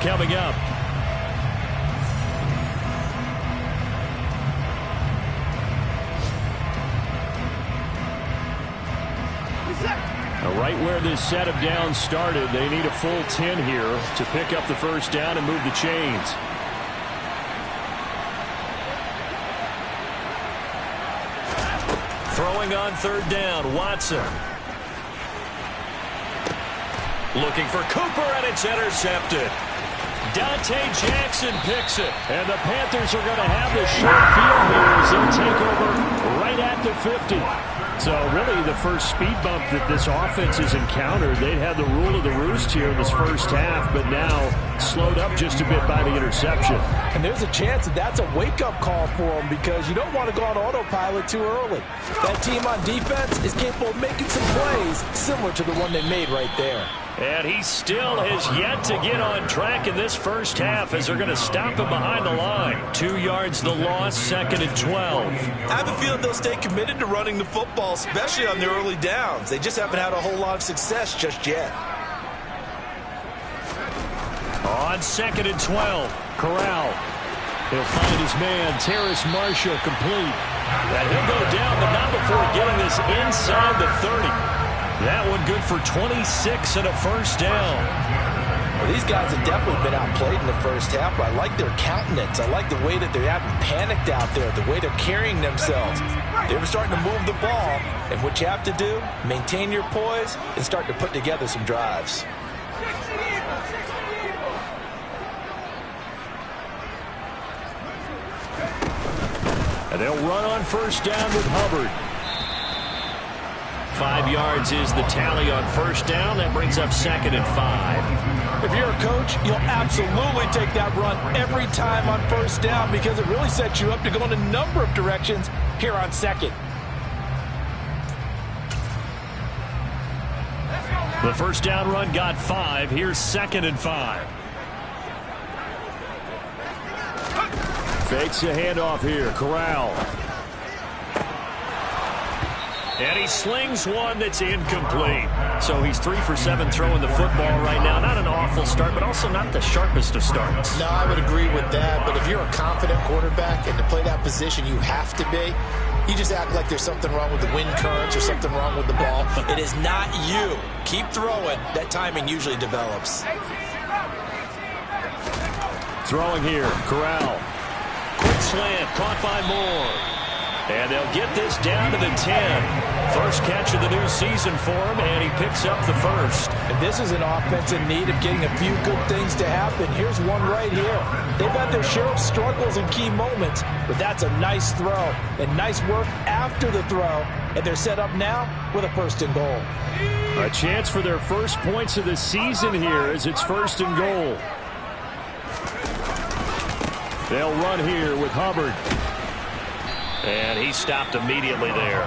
coming up. Right where this set of downs started, they need a full 10 here to pick up the first down and move the chains. Throwing on third down, Watson. Looking for Cooper, and it's intercepted. Dante Jackson picks it. And the Panthers are going to have the short field here as they'll take over right at the 50. So really the first speed bump that this offense has encountered, they'd had the rule of the roost here in this first half, but now slowed up just a bit by the interception. And there's a chance that that's a wake-up call for them because you don't want to go on autopilot too early. That team on defense is capable of making some plays similar to the one they made right there. And he still has yet to get on track in this first half as they're going to stop him behind the line. 2 yards the loss, 2nd and 12. I have a feeling they'll stay committed to running the football, especially on their early downs. They just haven't had a whole lot of success just yet. On 2nd and 12, Corral. He'll find his man, Terrace Marshall, complete. And he'll go down, but not before getting this inside the 30. That one good for 26 and a first down. Well, these guys have definitely been outplayed in the first half, but I like their countenance. I like the way that they haven't panicked out there, the way they're carrying themselves. They were starting to move the ball, and what you have to do, maintain your poise and start to put together some drives. And they'll run on first down with Hubbard. 5 yards is the tally on first down. That brings up 2nd and 5. If you're a coach, you'll absolutely take that run every time on first down because it really sets you up to go in a number of directions here on second. The first down run got 5. Here's 2nd and 5. Fakes a handoff here. Corral. And he slings one that's incomplete. So he's 3 for 7 throwing the football right now. Not an awful start, but also not the sharpest of starts. No, I would agree with that. But if you're a confident quarterback and to play that position you have to be, you just act like there's something wrong with the wind currents or something wrong with the ball. It is not you. Keep throwing. That timing usually develops. Throwing here, Corral. Quick slant, caught by Moore. And they'll get this down to the 10. First catch of the new season for him, and he picks up the first. And this is an offense in need of getting a few good things to happen. Here's one right here. They've had their share of struggles in key moments, but that's a nice throw and nice work after the throw. And they're set up now with a 1st and goal. A chance for their first points of the season here as it's 1st and goal. They'll run here with Hubbard. And he stopped immediately there.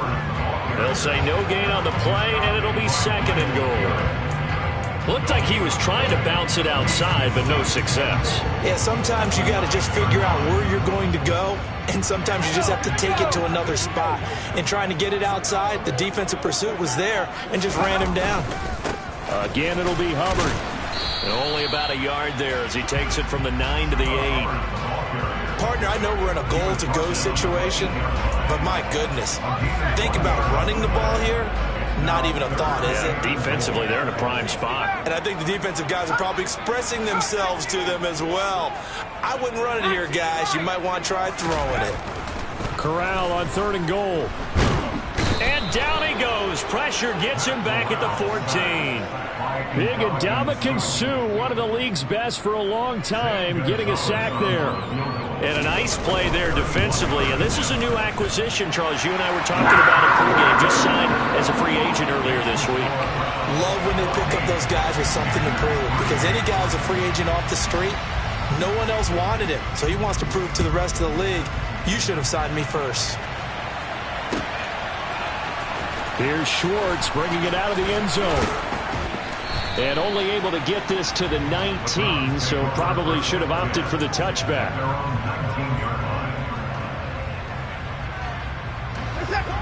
They'll say no gain on the play, and it'll be 2nd and goal. Looked like he was trying to bounce it outside, but no success. Yeah, sometimes you got to just figure out where you're going to go, and sometimes you just have to take it to another spot. In trying to get it outside, the defensive pursuit was there and just ran him down. Again, it'll be Hubbard. And only about a yard there as he takes it from the 9 to the 8. Partner, I know we're in a goal-to-go situation, but my goodness, think about running the ball here. Not even a thought, is it? Defensively, they're in a prime spot. And I think the defensive guys are probably expressing themselves to them as well. I wouldn't run it here, guys. You might want to try throwing it. Corral on 3rd and goal. And down he goes. Pressure gets him back at the 14. Big Ndamukong Suh, one of the league's best for a long time, getting a sack there. And a nice play there defensively. And this is a new acquisition, Charles. You and I were talking about it pregame. Just signed as a free agent earlier this week. Love when they pick up those guys with something to prove. Because any guy who's a free agent off the street, no one else wanted him. So he wants to prove to the rest of the league, you should have signed me first. Here's Schwartz bringing it out of the end zone. And only able to get this to the 19, so probably should have opted for the touchback.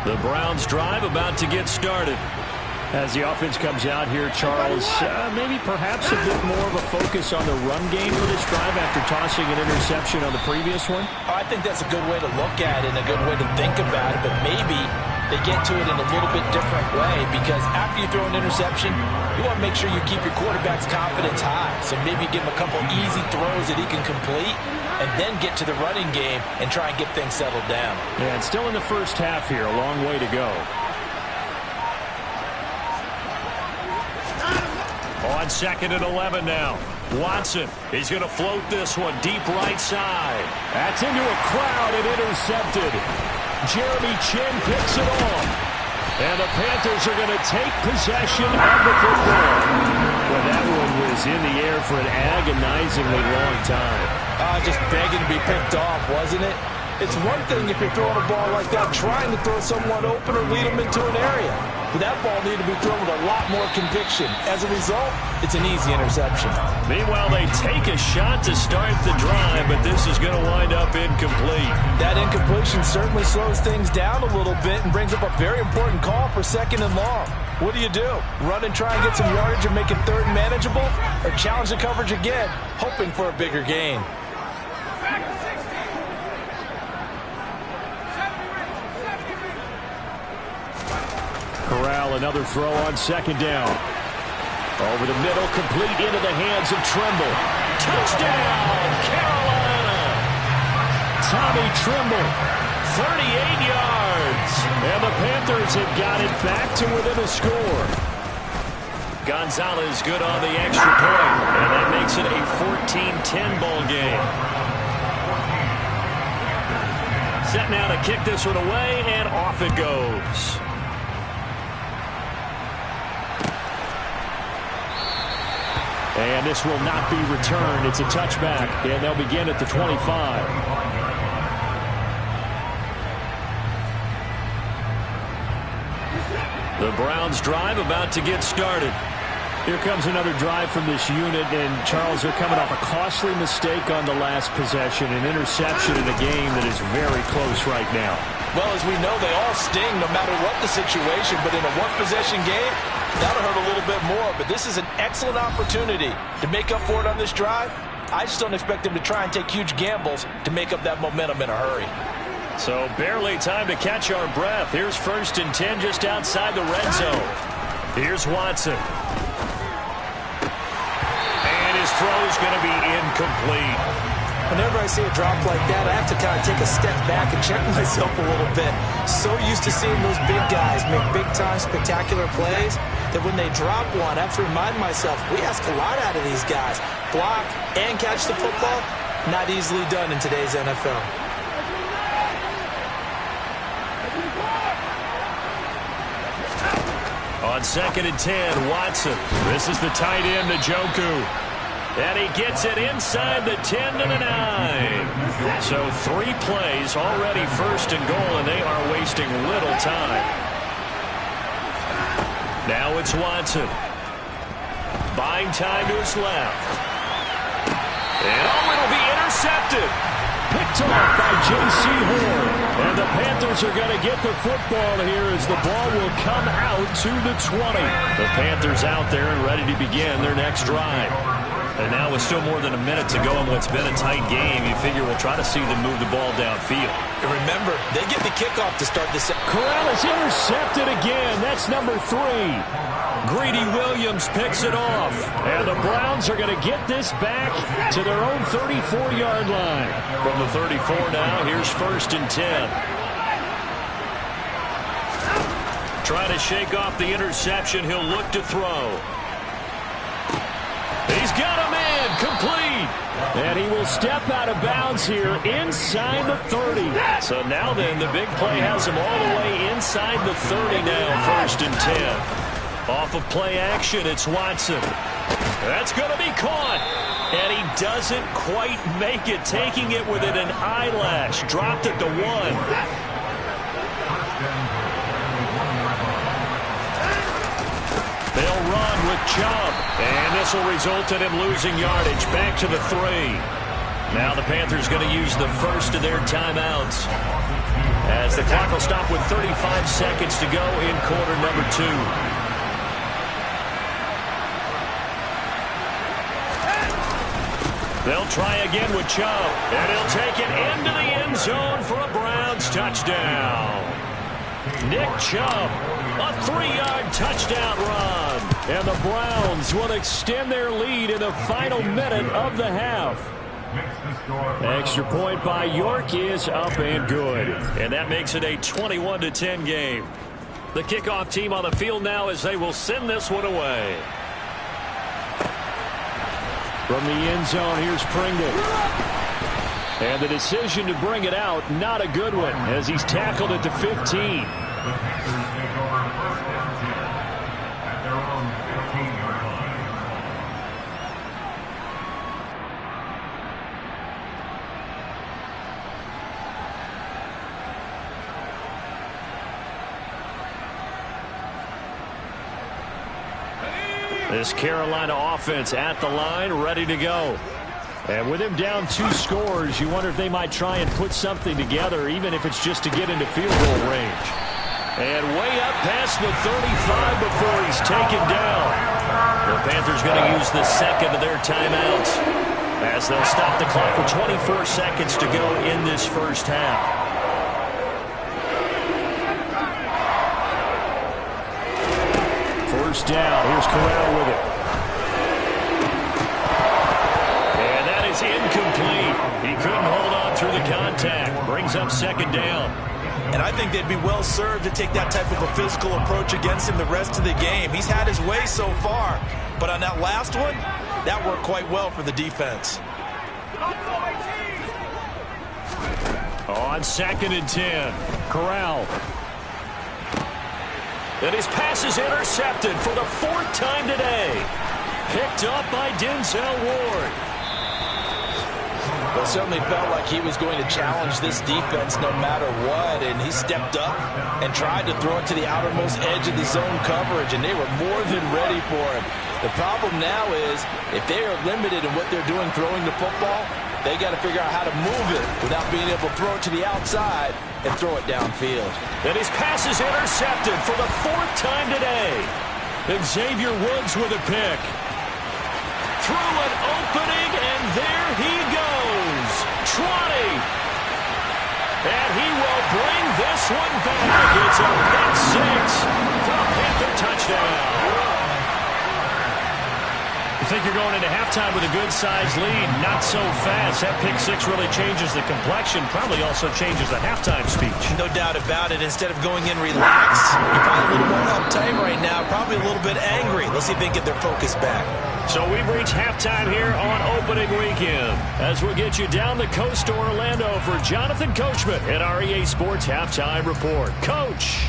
The Browns drive about to get started. As the offense comes out here, Charles, maybe perhaps a bit more of a focus on the run game for this drive after tossing an interception on the previous one? I think that's a good way to look at it and a good way to think about it, but maybe they get to it in a little bit different way, because after you throw an interception, you want to make sure you keep your quarterback's confidence high. So maybe give him a couple easy throws that he can complete and then get to the running game and try and get things settled down. Yeah, and still in the first half here, a long way to go. On 2nd and 11 now. Watson, he's going to float this one deep right side. That's into a crowd and intercepted. Jeremy Chinn picks it off. And the Panthers are going to take possession of the football. Well, that one was in the air for an agonizingly long time. Just begging to be picked off, wasn't it? It's one thing if you're throwing a ball like that, trying to throw someone open or lead them into an area. But that ball needed to be thrown with a lot more conviction. As a result, it's an easy interception. Meanwhile, they take a shot to start the drive, but this is going to wind up incomplete. That incompletion certainly slows things down a little bit and brings up a very important call for 2nd and long. What do? Run and try and get some yardage and make it 3rd and manageable? Or challenge the coverage again, hoping for a bigger gain? Corral, another throw on 2nd down. Over the middle, complete into the hands of Trimble. Touchdown, Carolina! Tommy Trimble, 38 yards. And the Panthers have got it back to within a score. Gonzalez good on the extra point, and that makes it a 14-10 ball game. Set now to kick this one away, and off it goes. And this will not be returned. It's a touchback, and they'll begin at the 25. The Browns drive about to get started. Here comes another drive from this unit, and Charles, they're coming off a costly mistake on the last possession, an interception in a game that is very close right now. Well, as we know, they all sting no matter what the situation, but in a one-possession game, that'll hurt a little bit more. But this is an excellent opportunity to make up for it on this drive. I just don't expect them to try and take huge gambles to make up that momentum in a hurry. So barely time to catch our breath. Here's 1st and 10 just outside the red zone. Here's Watson. And his throw is going to be incomplete. Whenever I see a drop like that, I have to kind of take a step back and check myself a little bit. So used to seeing those big guys make big-time spectacular plays that when they drop one, I have to remind myself, we ask a lot out of these guys. Block and catch the football, not easily done in today's NFL. On 2nd and 10, Watson. This is the tight end, Njoku. And he gets it inside the 10 to the 9. So 3 plays already 1st and goal, and they are wasting little time. Now it's Watson. Buying time to his left. And it'll be intercepted. Picked off by J.C. Horn. And the Panthers are going to get the football here as the ball will come out to the 20. The Panthers out there and ready to begin their next drive. And now with still more than a minute to go in what's been a tight game, you figure we'll try to see them move the ball downfield. And remember, they get the kickoff to start this. Corral is intercepted again. That's number 3. Greedy Williams picks it off. And the Browns are going to get this back to their own 34-yard line. From the 34 now, here's 1st and 10. Trying to shake off the interception. He'll look to throw. He's got a man complete. And he will step out of bounds here inside the 30. So now then, the big play has him all the way inside the 30 now, 1st and 10. Off of play action, it's Watson. That's going to be caught. And he doesn't quite make it, taking it within an eyelash. Dropped it to 1. They'll run with Chubb, and this will result in him losing yardage back to the 3. Now the Panthers going to use the first of their timeouts as the clock will stop with 35 seconds to go in quarter number 2. They'll try again with Chubb, and he'll take it into the end zone for a Browns touchdown. Nick Chubb, a 3-yard touchdown run, and the Browns will extend their lead in the final minute of the half. Extra point by York is up and good, and that makes it a 21-10 game. The kickoff team on the field now as they will send this one away. From the end zone, here's Pringle. And the decision to bring it out, not a good one, as he's tackled at the 15. This Carolina offense at the line, ready to go. And with him down 2 scores, you wonder if they might try and put something together, even if it's just to get into field goal range. And way up past the 35 before he's taken down. The Panthers going to use the second of their timeouts as they'll stop the clock with 24 seconds to go in this first half. First down. Here's Corral with it. And that is incomplete. He couldn't hold on through the contact. Brings up second down. And I think they'd be well served to take that type of a physical approach against him the rest of the game. He's had his way so far. But on that last one, that worked quite well for the defense. On 2nd and 10, Corral. And his pass is intercepted for the 4th time today. Picked up by Denzel Ward. Well, it certainly felt like he was going to challenge this defense no matter what, and he stepped up and tried to throw it to the outermost edge of the zone coverage, and they were more than ready for him. The problem now is if they are limited in what they're doing throwing the football, they got to figure out how to move it without being able to throw it to the outside and throw it downfield. And his pass is intercepted for the 4th time today. And Xavier Woods with a pick. Through an opening, and there he goes. Trotting. And he will bring this one back. It's a pick 6 for a Panther touchdown. You think you're going into halftime with a good-sized lead. Not so fast. That pick 6 really changes the complexion. Probably also changes the halftime speech. No doubt about it. Instead of going in relaxed, you're probably a little more uptight right now. Probably a little bit angry. Let's see if they can get their focus back. So we've reached halftime here on opening weekend. As we'll get you down the coast to Orlando for Jonathan Coachman at our EA Sports Halftime Report. Coach.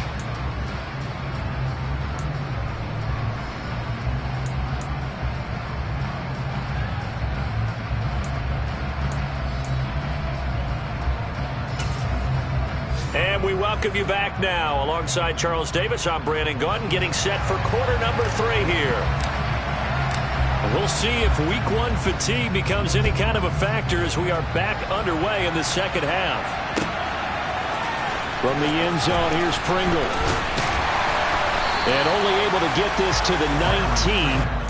And we welcome you back now. Alongside Charles Davis, I'm Brandon Gaudin, getting set for quarter number 3 here. We'll see if week 1 fatigue becomes any kind of a factor as we are back underway in the second half. From the end zone, here's Pringle. And only able to get this to the 19.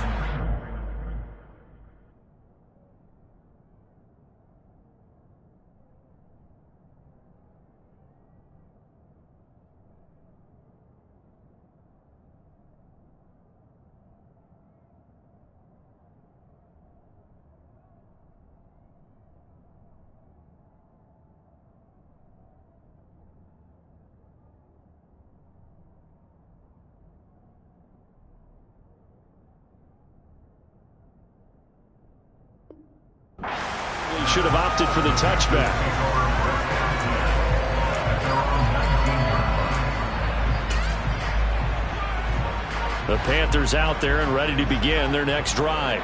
Should have opted for the touchback. The Panthers out there and ready to begin their next drive.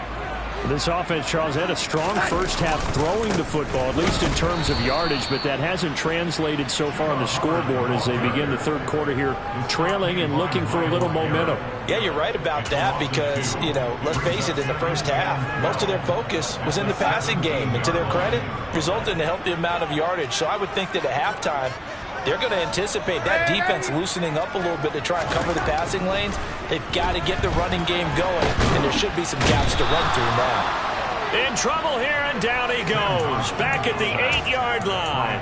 This offense, Charles, had a strong first half throwing the football, at least in terms of yardage, but that hasn't translated so far on the scoreboard as they begin the third quarter here, trailing and looking for a little momentum. Yeah, you're right about that because, you know, let's face it, in the first half, most of their focus was in the passing game. And to their credit, resulted in a healthy amount of yardage. So I would think that at halftime, they're going to anticipate that defense loosening up a little bit to try and cover the passing lanes. They've got to get the running game going, and there should be some gaps to run through now. In trouble here, and down he goes. Back at the 8-yard line.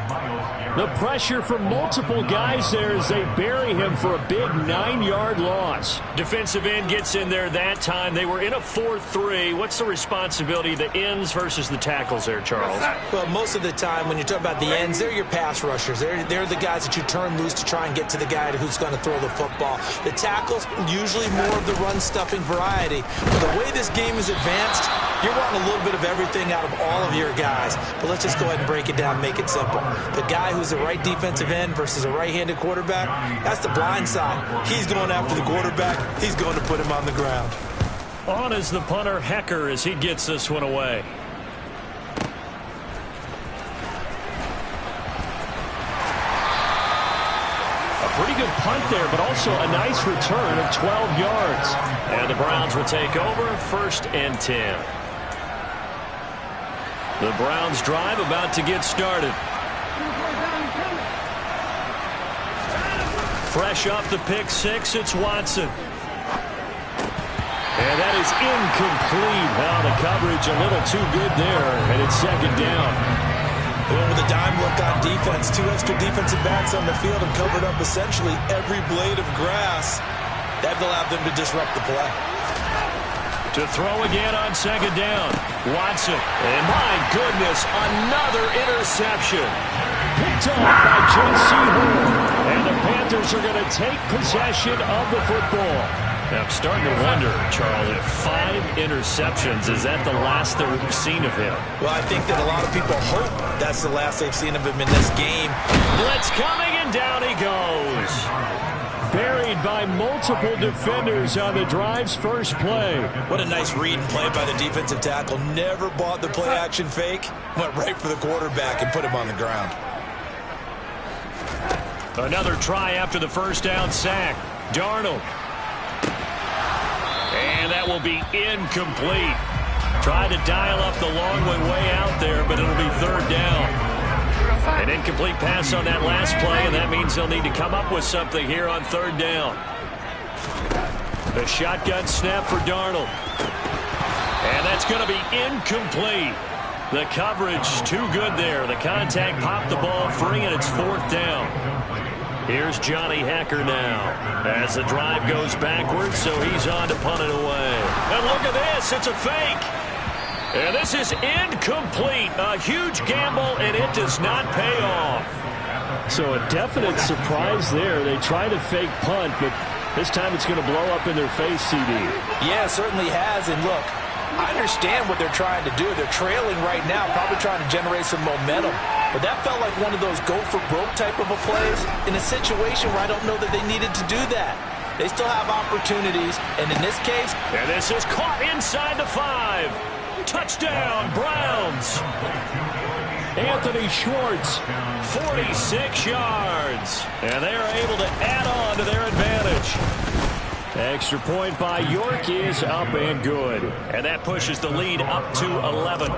The pressure from multiple guys there as they bury him for a big 9-yard loss. Defensive end gets in there that time. They were in a 4-3. What's the responsibility of the ends versus the tackles there, Charles? Well, most of the time when you talk about the ends, they're your pass rushers. They're the guys that you turn loose to try and get to the guy who's going to throw the football. The tackles, usually more of the run-stuffing variety. But the way this game is advanced, you're wanting a little bit of everything out of all of your guys. But let's just go ahead and break it down, make it simple. The guy who's the right defensive end versus a right-handed quarterback, that's the blind side. He's going after the quarterback. He's going to put him on the ground. On is the punter, Hecker, as he gets this one away. A pretty good punt there, but also a nice return of 12 yards. And the Browns will take over, 1st and 10. The Browns drive about to get started. Fresh off the pick six, it's Watson. And that is incomplete. Well, the coverage a little too good there, and it's 2nd down. With a dime look on defense, 2 extra defensive backs on the field and covered up essentially every blade of grass. That allowed them to disrupt the play. To throw again on 2nd down. Watson. And my goodness, another interception. Picked off by J.C. Horn. And the Panthers are going to take possession of the football. Now, I'm starting to wonder, Charles, if 5 interceptions, is that the last that we've seen of him? Well, I think that a lot of people hope that's the last they've seen of him in this game. Blitz coming, and down he goes. Buried by multiple defenders on the drive's first play. What a nice read and play by the defensive tackle. Never bought the play-action fake. Went right for the quarterback and put him on the ground. Another try after the 1st down sack. Darnold. And that will be incomplete. Tried to dial up the long way out there, but it'll be 3rd down. An incomplete pass on that last play, and that means they'll need to come up with something here on 3rd down. The shotgun snap for Darnold. And that's going to be incomplete. The coverage too good there. The contact popped the ball free, and it's 4th down. Here's Johnny Hecker now as the drive goes backwards, so he's on to punt it away. And look at this. It's a fake. And this is incomplete. A huge gamble, and it does not pay off. So a definite surprise there. They try to fake punt, but this time it's going to blow up in their face, CD. Yeah, it certainly has. And look, I understand what they're trying to do. They're trailing right now, probably trying to generate some momentum. But that felt like one of those go-for-broke type of a plays in a situation where I don't know that they needed to do that. They still have opportunities, and in this case... And this is caught inside the 5. Touchdown, Browns. Anthony Schwartz, 46 yards. And they are able to add on to their advantage. Extra point by York is up and good. And that pushes the lead up to 11.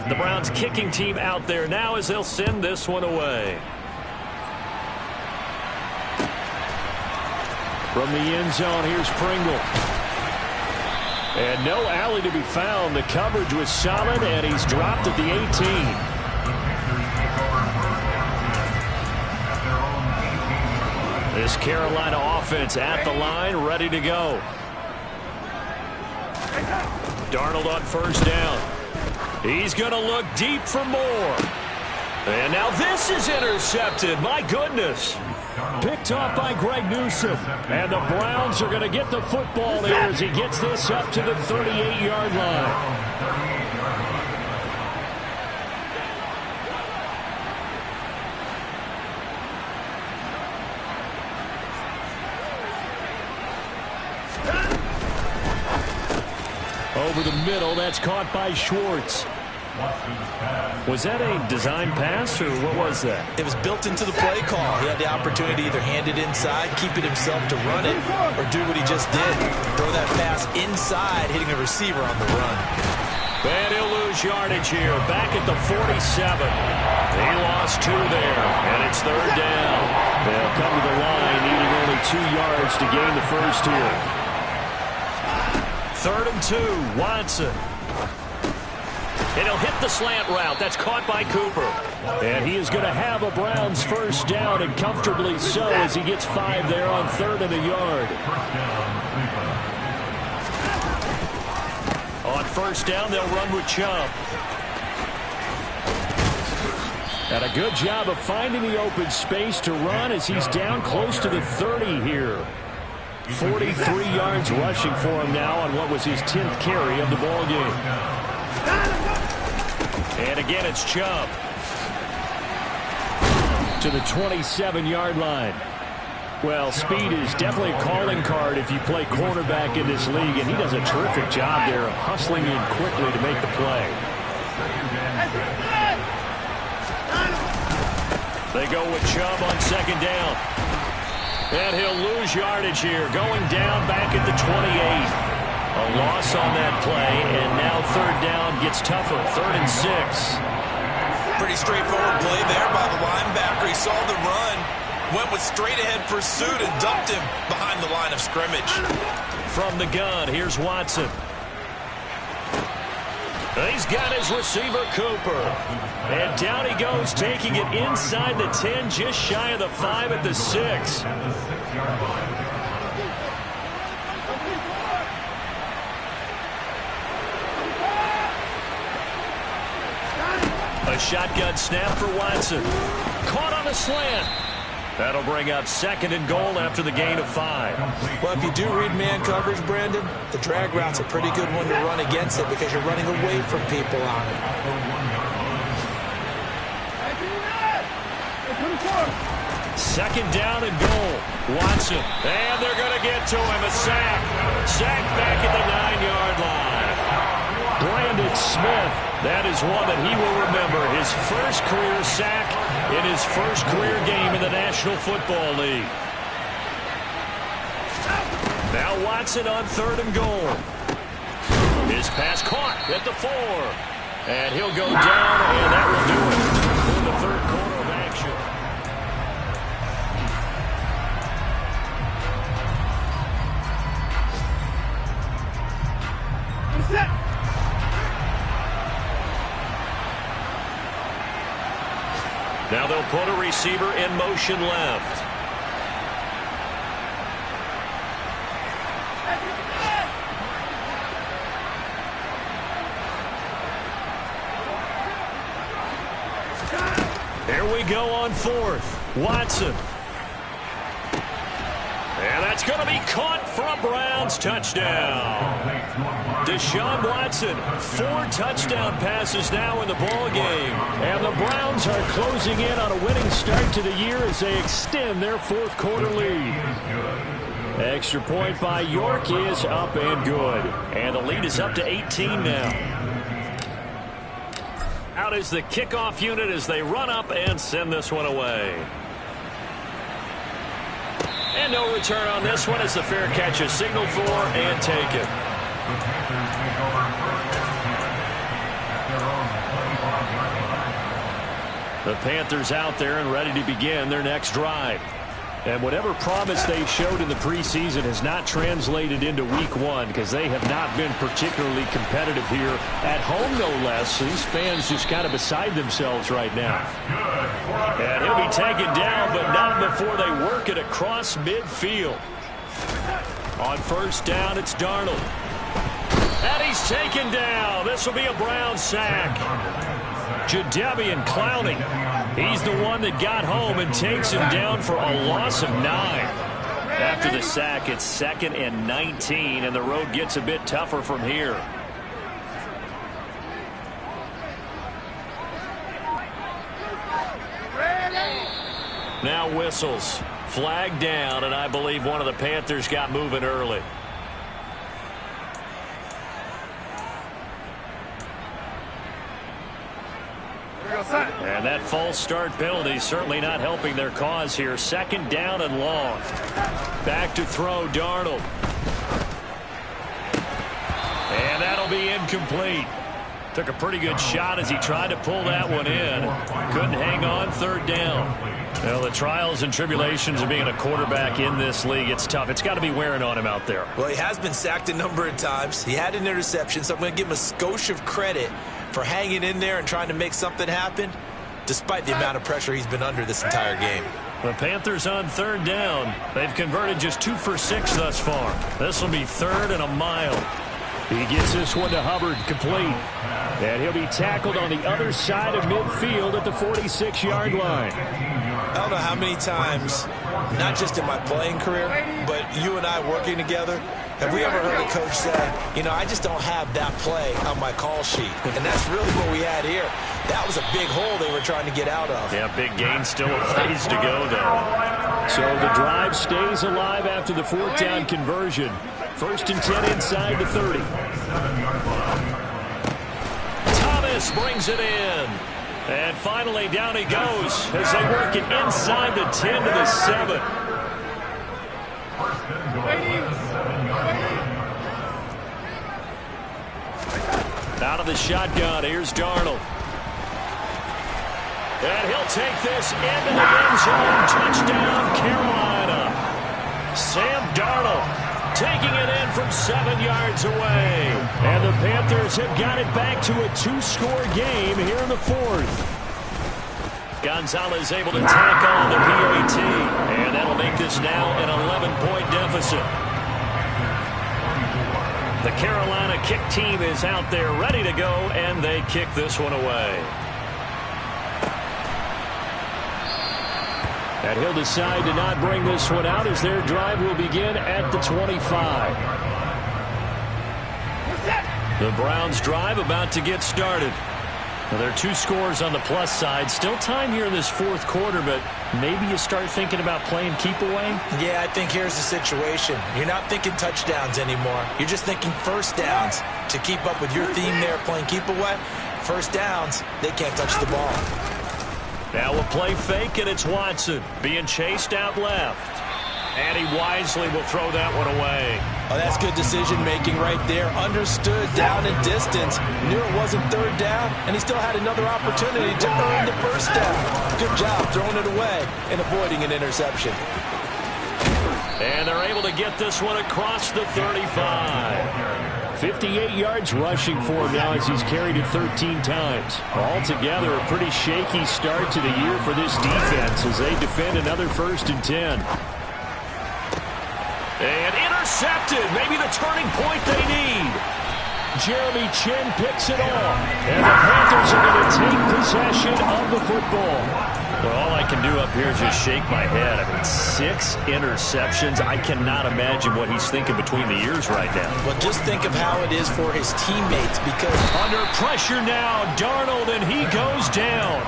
The Browns kicking team out there now as they'll send this one away. From the end zone, here's Pringle. And no alley to be found. The coverage was solid, and he's dropped at the 18. This Carolina offense at the line, ready to go. Darnold on 1st down. He's going to look deep for more. And now this is intercepted. My goodness. Picked off by Greg Newsome. And the Browns are going to get the football here as he gets this up to the 38-yard line. Over the middle, that's caught by Schwartz. Was that a design pass, or what was that? It was built into the play call. He had the opportunity to either hand it inside, keep it himself to run it, or do what he just did. Throw that pass inside, hitting a receiver on the run. And he'll lose yardage here. Back at the 47. He lost 2 there, and it's 3rd down. They'll come to the line, needing only 2 yards to gain the first here. 3rd and 2, Watson. And he'll hit the slant route. That's caught by Cooper. And he is going to have a Browns first down, and comfortably so, as he gets 5 there on 3rd and a yard. On first down, they'll run with Chubb. And a good job of finding the open space to run as he's down close to the 30 here. 43 yards rushing for him now on what was his 10th carry of the ball game. And again, it's Chubb to the 27-yard line. Well, speed is definitely a calling card if you play quarterback in this league, and he does a terrific job there of hustling in quickly to make the play. They go with Chubb on 2nd down. And he'll lose yardage here, going down back at the 28. A loss on that play, and now 3rd down gets tougher. 3rd and 6. Pretty straightforward play there by the linebacker. He saw the run, went with straight-ahead pursuit, and dumped him behind the line of scrimmage. From the gun, here's Watson. He's got his receiver, Cooper. And down he goes, taking it inside the 10, just shy of the 5 at the 6. A shotgun snap for Watson. Caught on the slant. That'll bring up 2nd and goal after the gain of 5. Well, if you do read man coverage, Brandon, the drag route's a pretty good one to run against it because you're running away from people on it. 2nd down and goal. Watson. And they're going to get to him. A sack. Sack back at the 9-yard line. Brandon Smith. That is one that he will remember. His first career sack in his first career game in the National Football League. Now Watson on 3rd and goal. His pass caught at the 4. And he'll go down, and that will do it in the 3rd quarter of action. Now they'll put a receiver in motion left. Here we go on 4th. Watson. And that's going to be caught for a Browns touchdown. Deshaun Watson, 4 touchdown passes now in the ball game. And the Browns are closing in on a winning start to the year as they extend their 4th quarter lead. Extra point by York is up and good. And the lead is up to 18 now. Out is the kickoff unit as they run up and send this one away. And no return on this one as the fair catch is signaled for and taken. The Panthers out there and ready to begin their next drive. And whatever promise they showed in the preseason has not translated into week 1 because they have not been particularly competitive here at home, no less. These fans just kind of beside themselves right now. And he'll be taken down, but not before they work it across midfield. On first down, it's Darnold. And he's taken down. This will be a Brown sack. Jadeveon Clowney. He's the one that got home and takes him down for a loss of 9. After the sack, it's 2nd and 19, and the road gets a bit tougher from here. Now whistles. Flag down, and I believe one of the Panthers got moving early. And that false start penalty certainly not helping their cause here. 2nd down and long. Back to throw, Darnold. And that'll be incomplete. Took a pretty good shot as he tried to pull that one in. Couldn't hang on, third down. Well, the trials and tribulations of being a quarterback in this league, it's tough. It's got to be wearing on him out there. Well, he has been sacked a number of times. He had an interception, so I'm going to give him a skosh of credit for hanging in there and trying to make something happen, despite the amount of pressure he's been under this entire game. The Panthers on third down. They've converted just 2 for 6 thus far. This will be 3rd and a mile. He gets this one to Hubbard, complete. And he'll be tackled on the other side of midfield at the 46-yard line. I don't know how many times, not just in my playing career, but you and I working together, have we ever heard a coach say, you know, I just don't have that play on my call sheet. And that's really what we had here. That was a big hole they were trying to get out of. Yeah, big gain, still a ways to go, though. So the drive stays alive after the 4th down conversion. 1st and 10 inside the 30. Thomas brings it in. And finally down he goes as they work it inside the 10 to the 7. Out of the shotgun, here's Darnold. And he'll take this into the end zone. Touchdown, Carolina. Sam Darnold taking it in from 7 yards away. And the Panthers have got it back to a 2-score game here in the 4th. Gonzalez able to tack on the PAT. And that'll make this now an 11-point deficit. The Carolina kick team is out there ready to go, and they kick this one away. And he'll decide to not bring this one out as their drive will begin at the 25. The Browns drive about to get started. Well, there are 2 scores on the plus side. Still time here in this 4th quarter, but maybe you start thinking about playing keep away? Yeah, I think here's the situation. You're not thinking touchdowns anymore. You're just thinking first downs. To keep up with your theme there, playing keep away, first downs, they can't touch the ball. Now we'll play fake, and it's Watson being chased out left. And he wisely will throw that one away. Oh, that's good decision-making right there. Understood down and distance. Knew it wasn't third down, and he still had another opportunity to earn the first down. Good job throwing it away and avoiding an interception. And they're able to get this one across the 35. 58 yards rushing for him now as he's carried it 13 times. Altogether, a pretty shaky start to the year for this defense as they defend another 1st and 10. And intercepted. Maybe the turning point they need. Jeremy Chinn picks it off. And the Panthers are going to take possession of the football. Well, all I can do up here is just shake my head. I mean, 6 interceptions. I cannot imagine what he's thinking between the ears right now. Well, just think of how it is for his teammates because under pressure now, Darnold, and he goes down.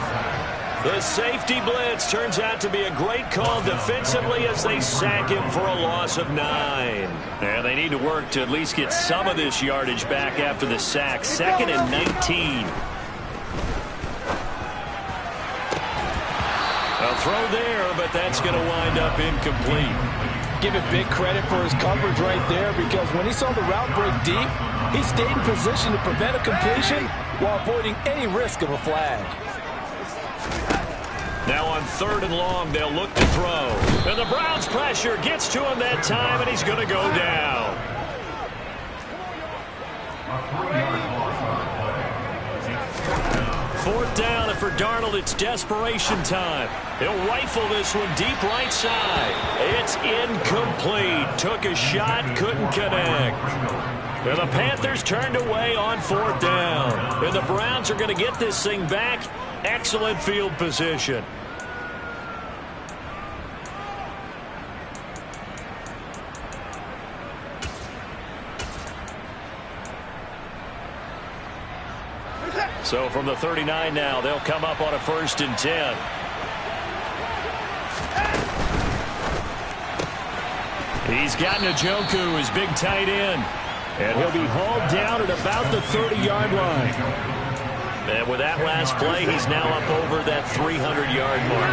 The safety blitz turns out to be a great call defensively as they sack him for a loss of 9. And they need to work to at least get some of this yardage back after the sack. 2nd and 19. A throw there, but that's going to wind up incomplete. Give it big credit for his coverage right there because when he saw the route break deep, he stayed in position to prevent a completion while avoiding any risk of a flag. Now on 3rd and long, they'll look to throw. And the Browns' pressure gets to him that time, and he's going to go down. Fourth down, and for Darnold, it's desperation time. He'll rifle this one deep right side. It's incomplete. Took a shot, couldn't connect. And the Panthers turned away on 4th down. And the Browns are going to get this thing back. Excellent field position. So from the 39 now, they'll come up on a 1st and 10. He's got Njoku, his big tight end. And he'll be hauled down at about the 30-yard line. And with that last play, he's now up over that 300-yard mark.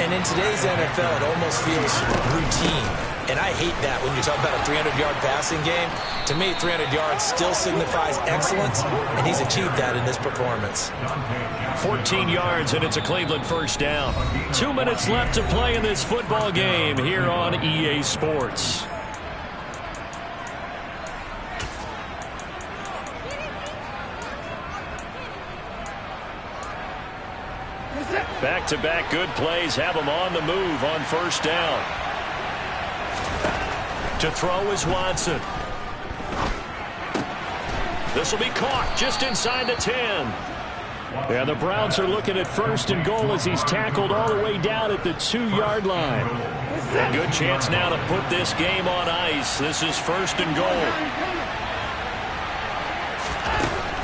And in today's NFL, it almost feels routine. And I hate that when you talk about a 300-yard passing game. To me, 300 yards still signifies excellence, and he's achieved that in this performance. 14 yards, and it's a Cleveland first down. 2 minutes left to play in this football game here on EA Sports. Back-to-back good plays have them on the move on first down. To throw is Watson. This will be caught just inside the 10. And the Browns are looking at first and goal as he's tackled all the way down at the 2-yard line. A good chance now to put this game on ice. This is first and goal.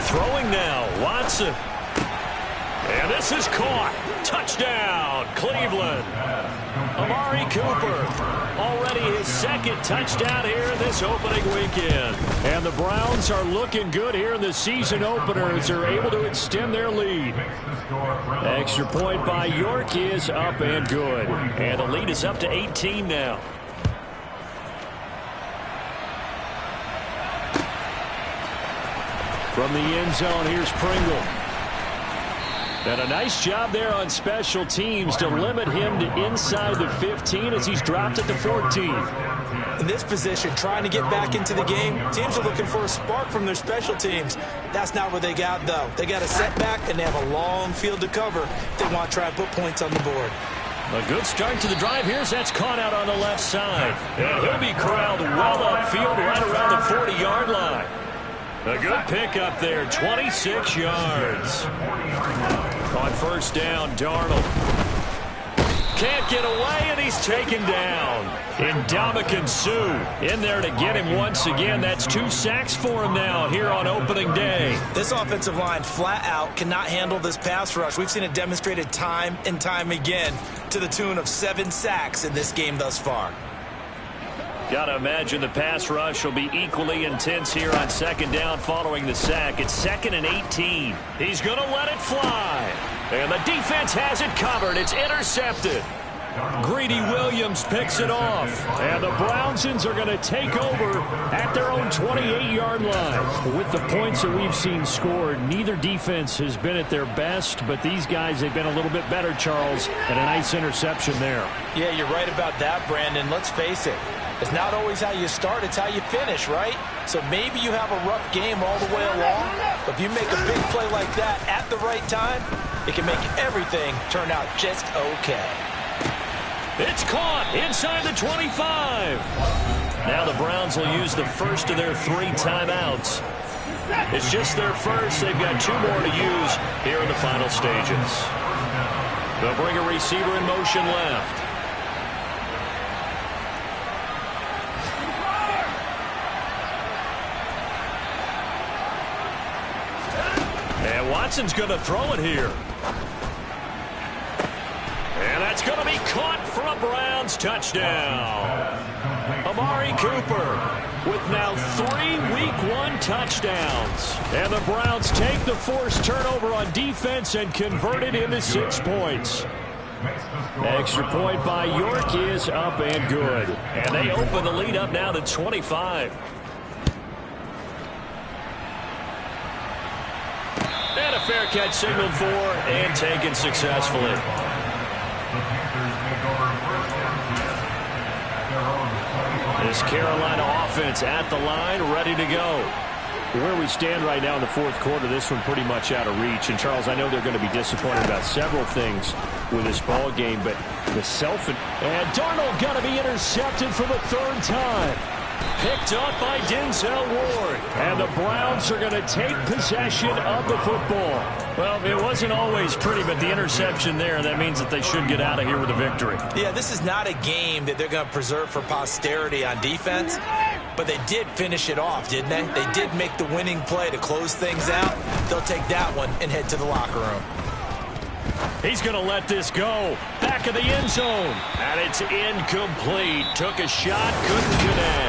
Throwing now, Watson. And this is caught. Touchdown, Cleveland. Amari Cooper, already his second touchdown here in this opening weekend. And the Browns are looking good here in the season opener as they're able to extend their lead. Extra point by York is up and good. And the lead is up to 18 now. From the end zone, here's Pringle. And a nice job there on special teams to limit him to inside the 15 as he's dropped at the 14. In this position, trying to get back into the game, teams are looking for a spark from their special teams. That's not what they got, though. They got a setback, and they have a long field to cover if they want to try and put points on the board. A good start to the drive. Here's that's caught out on the left side. And he'll be corralled well upfield right around the 40-yard line. A good pickup there, 26 yards. On first down, Darnold. Can't get away, and he's taken down. Ndamukong Suh in there to get him once again. That's 2 sacks for him now here on opening day. This offensive line flat out cannot handle this pass rush. We've seen it demonstrated time and time again to the tune of 7 sacks in this game thus far. Got to imagine the pass rush will be equally intense here on second down following the sack. It's 2nd and 18. He's going to let it fly. And the defense has it covered. It's intercepted. Greedy Williams picks it off. And the Brownsons are going to take over at their own 28-yard line. With the points that we've seen scored, neither defense has been at their best, but these guys have been a little bit better, Charles, and a nice interception there. Yeah, you're right about that, Brandon. Let's face it. It's not always how you start, it's how you finish, right? So maybe you have a rough game all the way along, but if you make a big play like that at the right time, it can make everything turn out just okay. It's caught inside the 25. Now the Browns will use the first of their 3 timeouts. It's just their first. They've got 2 more to use here in the final stages. They'll bring a receiver in motion left. And Watson's going to throw it here. And that's going to be caught for a Browns touchdown. Amari Cooper with now 3 Week 1 touchdowns. And the Browns take the forced turnover on defense and convert it into 6 points. Extra point by York is up and good. And they open the lead up now to 25. And a fair catch signaled for and taken successfully. This Carolina offense at the line, ready to go. Where we stand right now in the 4th quarter, this one pretty much out of reach. And, Charles, I know they're going to be disappointed about several things with this ball game, but the and Darnold going to be intercepted for the 3rd time. Picked up by Denzel Ward. And the Browns are going to take possession of the football. Well, it wasn't always pretty, but the interception there, that means that they should get out of here with a victory. Yeah, this is not a game that they're going to preserve for posterity on defense, but they did finish it off, didn't they? They did make the winning play to close things out. They'll take that one and head to the locker room. He's going to let this go. Back of the end zone. And it's incomplete. Took a shot, couldn't connect.